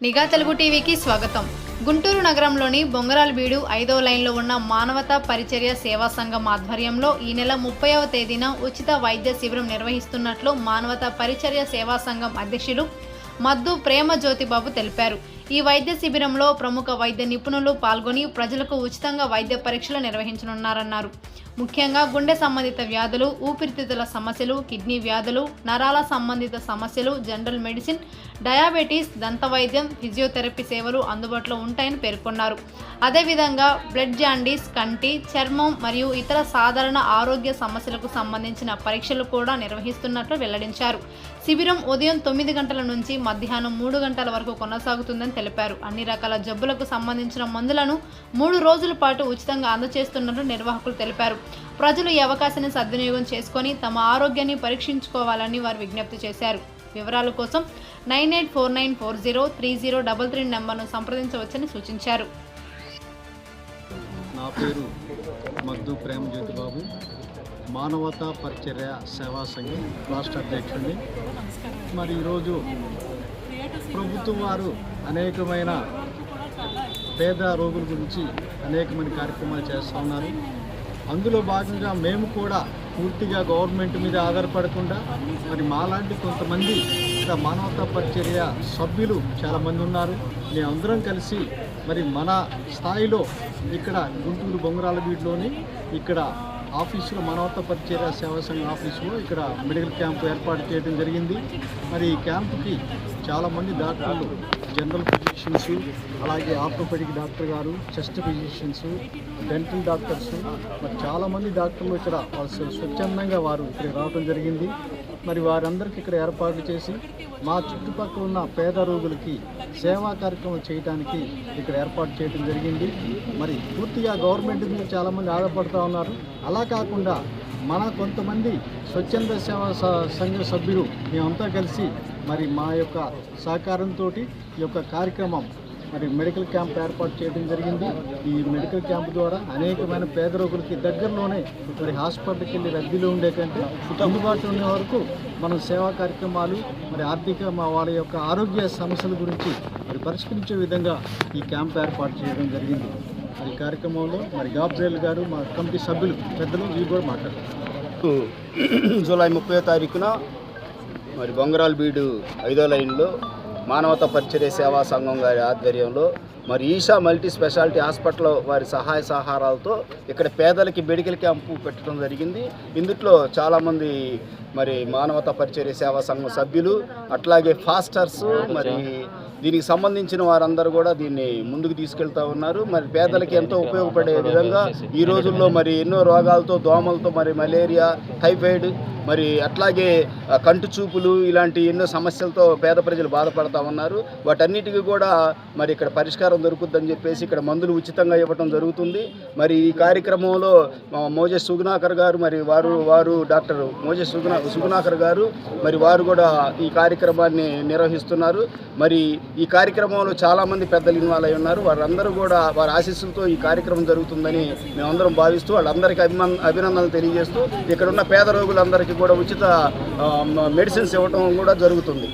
నిఘా తెలుగు టీవీకి స్వాగతం. గుంటూరు నగరంలోని బొంగరాలబీడు 5వ లైన్లో ఉన్న మానవతా పరిచర్య సేవా సంఘం ఆధ్వర్యంలో ఈ నెల 30వ తేదీన ఉచిత వైద్య శిబిరం నిర్వహిస్తున్నట్లు మానవతా పరిచర్య సేవా సంఘం అధ్యక్షులు మద్దు ప్రేమ జ్యోతిబాబు తెలిపారు. ఈ వైద్య శిబిరంలో ప్రముఖ వైద్య నిపుణులు పాల్గొని ప్రజలకు ఉచితంగా వైద్య పరీక్షలు నిర్వహించనున్నారన్నారు. ముఖ్యంగా గుండె సంబంధిత వ్యాధులు, ఊపిరితిత్తుల సమస్యలు, కిడ్నీ వ్యాధులు, నరాల సంబంధిత సమస్యలు, జనరల్ మెడిసిన్, డయాబెటీస్, దంత వైద్యం, ఫిజియోథెరపీ సేవలు అందుబాటులో ఉంటాయని పేర్కొన్నారు. అదేవిధంగా బ్లడ్ జాండీస్, కంటి, చర్మం మరియు ఇతర సాధారణ ఆరోగ్య సమస్యలకు సంబంధించిన పరీక్షలు కూడా నిర్వహిస్తున్నట్లు వెల్లడించారు. శిబిరం ఉదయం 9 గంటల నుంచి మధ్యాహ్నం 3 గంటల వరకు కొనసాగుతుందని తెలిపారు. అన్ని రకాల జబ్బులకు సంబంధించిన మందులను 3 రోజుల పాటు ఉచితంగా అందజేస్తున్నట్లు నిర్వాహకులు తెలిపారు. ప్రజలు ఈ అవకాశాన్ని సద్వినియోగం చేసుకొని తమ ఆరోగ్యాన్ని పరీక్షించుకోవాలని వారు విజ్ఞప్తి చేశారు. వివరాల కోసం 9849403033 నెంబర్ను సంప్రదించవచ్చని సూచించారు. నా పేరు మద్దు ప్రేమ జ్యోతిబాబు, మానవతా పరిచర్య సేవా సంఘం రాష్ట్ర అధ్యక్షుడిని. మరి ఈరోజు ప్రభుత్వం వారు అనేకమైన పేద రోగుల గురించి అనేకమైన కార్యక్రమాలు చేస్తూ ఉన్నారు. అందులో భాగంగా మేము కూడా పూర్తిగా గవర్నమెంట్ మీద ఆధారపడకుండా మరి మాలాంటి కొంతమంది ఇక్కడ మానవతా పరిచర్య సభ్యులు చాలామంది ఉన్నారు. మేమందరం కలిసి మరి మన స్థాయిలో ఇక్కడ గుంటూరు బొంగరాలబీడులోని ఇక్కడ ఆఫీసులో మానవతా పరిచర్య సేవా సంఘం ఆఫీసులో ఇక్కడ మెడికల్ క్యాంపు ఏర్పాటు చేయడం జరిగింది. మరి ఈ క్యాంపుకి చాలామంది డాక్టర్లు, జనరల్ ఫిజిషియన్స్, అలాగే ఆర్థోపెడిక్ డాక్టర్ గారు, చెస్ట్ ఫిజిషియన్స్, డెంటల్ డాక్టర్స్, మరి చాలామంది డాక్టర్లు ఇక్కడ స్వచ్ఛందంగా వారు ఇక్కడ రావడం జరిగింది. మరి వారందరికీ ఇక్కడ ఏర్పాట్లు చేసి మా చుట్టుపక్కల ఉన్న పేద రోగులకి సేవా కార్యక్రమం చేయడానికి ఇక్కడ ఏర్పాటు చేయడం జరిగింది. మరి పూర్తిగా గవర్నమెంట్ మీద చాలామంది ఆధారపడుతూ ఉన్నారు. అలా కాకుండా మన కొంతమంది స్వచ్ఛంద సేవా సంఘ సభ్యులు మేమంతా కలిసి మరి మా యొక్క సహకారంతో ఈ యొక్క కార్యక్రమం మరి మెడికల్ క్యాంప్ ఏర్పాటు చేయడం జరిగింది. ఈ మెడికల్ క్యాంప్ ద్వారా అనేకమైన పేద రోగులకి దగ్గరలోనే మరి హాస్పిటల్కి వెళ్ళి రద్దీలో ఉండే కంటే అందుబాటులో ఉండే వరకు మనం సేవా కార్యక్రమాలు మరి ఆర్థిక వాళ్ళ యొక్క ఆరోగ్య సమస్యల గురించి మరి పరిష్కరించే విధంగా ఈ క్యాంప్ ఏర్పాటు చేయడం జరిగింది. ఈ కార్యక్రమంలో మరి గాబ్రేల్ గారు, మా కమిటీ సభ్యులు పెద్దలు వీరు కూడా మాట్లాడారు. జూలై 30వ తారీఖున మరి బొంగరాలబీడు 5వ లైన్లో మానవతా పరిచర్య సేవా సంఘం గారి ఆధ్వర్యంలో మరి ఈషా మల్టీ స్పెషాలిటీ హాస్పిటల్ వారి సహాయ సహకారాలతో ఇక్కడ పేదలకి మెడికల్ క్యాంపు పెట్టడం జరిగింది. ఇందులో చాలామంది మరి మానవతా పరిచర్య సేవా సంఘం సభ్యులు, అట్లాగే ఫాస్టర్స్, మరి దీనికి సంబంధించిన వారందరూ కూడా దీన్ని ముందుకు తీసుకెళ్తూ ఉన్నారు. మరి పేదలకి ఎంతో ఉపయోగపడే విధంగా ఈ రోజుల్లో మరి ఎన్నో రోగాలతో, దోమలతో, మరి మలేరియా, టైఫాయిడ్, మరి అట్లాగే కంటి చూపులు ఇలాంటి ఎన్నో సమస్యలతో పేద ప్రజలు బాధపడుతూ ఉన్నారు. వాటన్నిటికీ కూడా మరి ఇక్కడ పరిష్కారం దొరుకుతుందని చెప్పేసి ఇక్కడ మందులు ఉచితంగా ఇవ్వడం జరుగుతుంది. మరి ఈ కార్యక్రమంలో మోజెస్ సుగుణాకర్ గారు, మరి వారు డాక్టర్ మోజెస్ సుగుణాకర్ గారు మరి వారు కూడా ఈ కార్యక్రమాన్ని నిర్వహిస్తున్నారు. మరి ఈ కార్యక్రమంలో చాలామంది పెద్దలు ఇన్వాల్వ్ అయి ఉన్నారు. వారందరూ కూడా వారి ఆశీస్సులతో ఈ కార్యక్రమం జరుగుతుందని మేమందరం భావిస్తూ వాళ్ళందరికీ అభినందనలు తెలియజేస్తూ ఇక్కడ ఉన్న పేద రోగులందరికీ కూడా ఉచిత మెడిసిన్స్ ఇవ్వడం కూడా జరుగుతుంది.